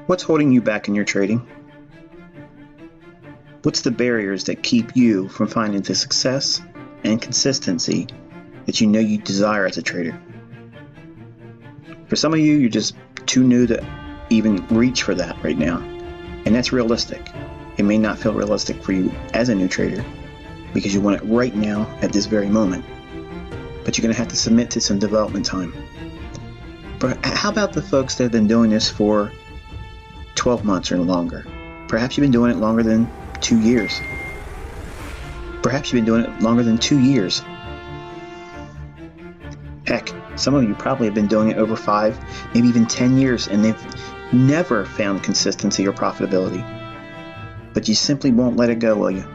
What's holding you back in your trading? What's the barriers that keep you from finding the success and consistency that you know you desire as a trader? For some of you, you're just too new to even reach for that right now. And that's realistic. It may not feel realistic for you as a new trader because you want it right now at this very moment. But you're going to have to submit to some development time. But how about the folks that have been doing this for 12 months or longer? Perhaps you've been doing it longer than 2 years. Perhaps you've been doing it longer than 2 years. Heck, some of you probably have been doing it over 5, maybe even 10 years, and they've never found consistency or profitability. But you simply won't let it go, will you?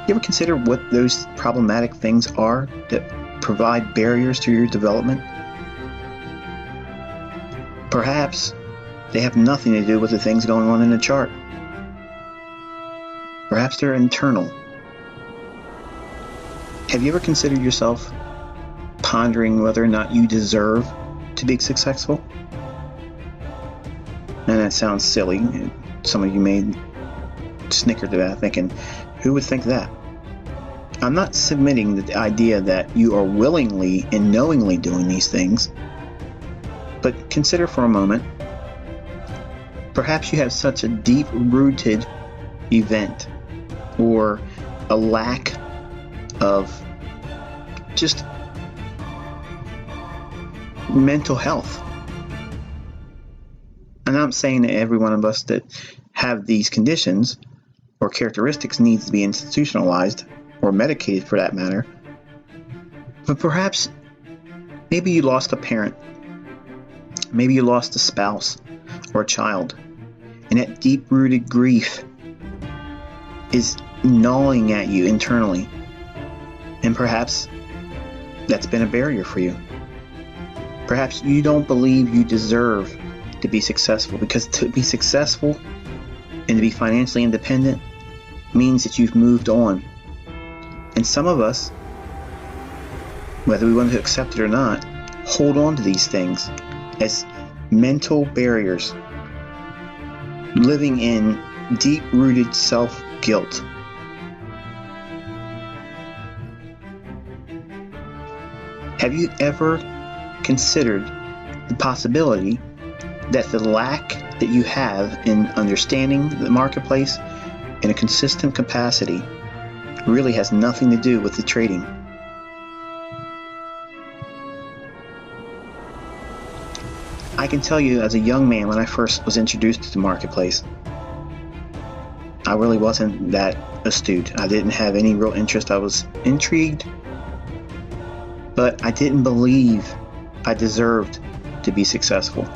You ever consider what those problematic things are that provide barriers to your development? Perhaps they have nothing to do with the things going on in the chart. Perhaps they're internal. Have you ever considered yourself pondering whether or not you deserve to be successful? And that sounds silly. Some of you may snicker to that, thinking, who would think that? I'm not submitting the idea that you are willingly and knowingly doing these things, but consider for a moment, perhaps you have such a deep-rooted event or a lack of just mental health. And I'm saying that every one of us that have these conditions or characteristics needs to be institutionalized or medicated for that matter. But perhaps maybe you lost a parent. Maybe you lost a spouse or a child. And that deep-rooted grief is gnawing at you internally. And perhaps that's been a barrier for you. Perhaps you don't believe you deserve to be successful, because to be successful and to be financially independent means that you've moved on. And some of us, whether we want to accept it or not, hold on to these things as mental barriers, living in deep-rooted self-guilt. Have you ever considered the possibility that the lack that you have in understanding the marketplace in a consistent capacity really has nothing to do with the trading? I can tell you, as a young man, when I first was introduced to the marketplace, I really wasn't that astute. I didn't have any real interest. I was intrigued, but I didn't believe I deserved to be successful.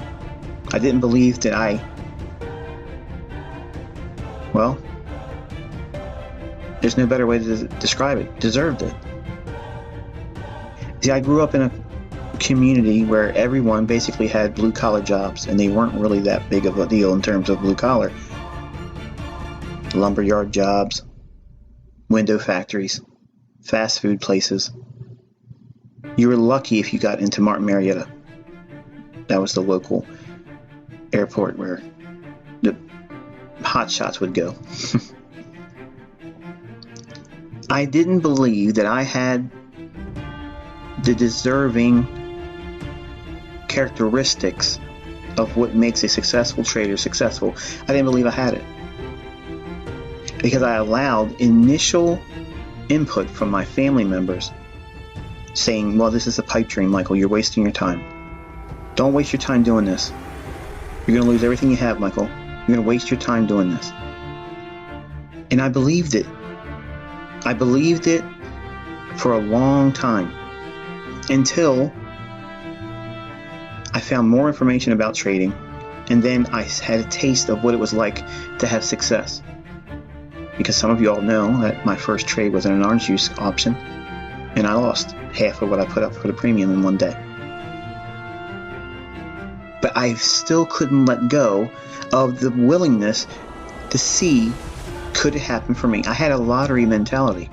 I didn't believe that well, there's no better way to describe it, deserved it. See, I grew up in a community where everyone basically had blue-collar jobs, and they weren't really that big of a deal in terms of blue-collar. Lumberyard jobs, window factories, fast food places. You were lucky if you got into Martin Marietta. That was the local airport where the hot shots would go. I didn't believe that I had the deserving characteristics of what makes a successful trader successful. I didn't believe I had it, because I allowed initial input from my family members saying, well, this is a pipe dream, Michael. You're wasting your time. Don't waste your time doing this. You're going to lose everything you have, Michael. You're going to waste your time doing this. And I believed it. I believed it for a long time, until I found more information about trading, and then I had a taste of what it was like to have success. Because some of you all know that my first trade was in an orange juice option, and I lost half of what I put up for the premium in one day. But I still couldn't let go of the willingness to see, could it happen for me? I had a lottery mentality.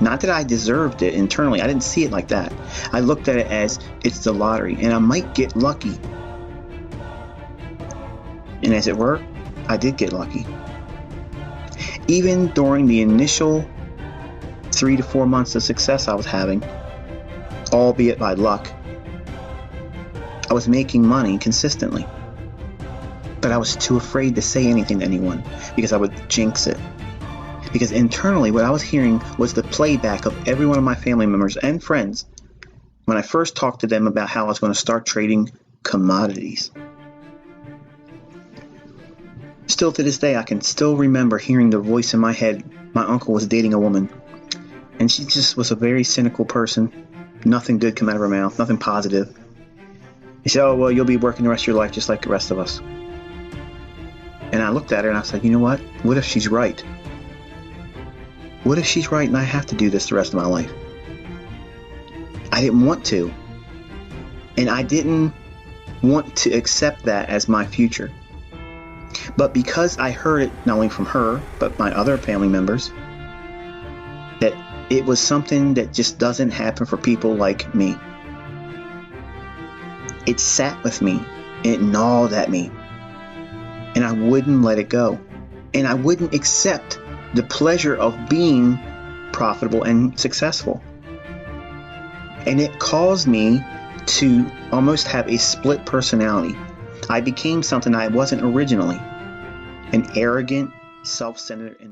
Not that I deserved it internally. I didn't see it like that. I looked at it as, it's the lottery, and I might get lucky. And as it were, I did get lucky. Even during the initial 3 to 4 months of success I was having, albeit by luck, I was making money consistently. But I was too afraid to say anything to anyone because I would jinx it. Because internally, what I was hearing was the playback of every one of my family members and friends when I first talked to them about how I was going to start trading commodities. Still to this day, I can still remember hearing the voice in my head. My uncle was dating a woman, and she just was a very cynical person. Nothing good came out of her mouth, nothing positive. He said, "Oh, well, you'll be working the rest of your life just like the rest of us." And I looked at her and I was like, you know what? What if she's right? What if she's right and I have to do this the rest of my life? I didn't want to. And I didn't want to accept that as my future. But because I heard it not only from her, but my other family members, that it was something that just doesn't happen for people like me. It sat with me. It gnawed at me. And I wouldn't let it go. And I wouldn't accept the pleasure of being profitable and successful. And it caused me to almost have a split personality. I became something I wasn't originally. An arrogant, self-centered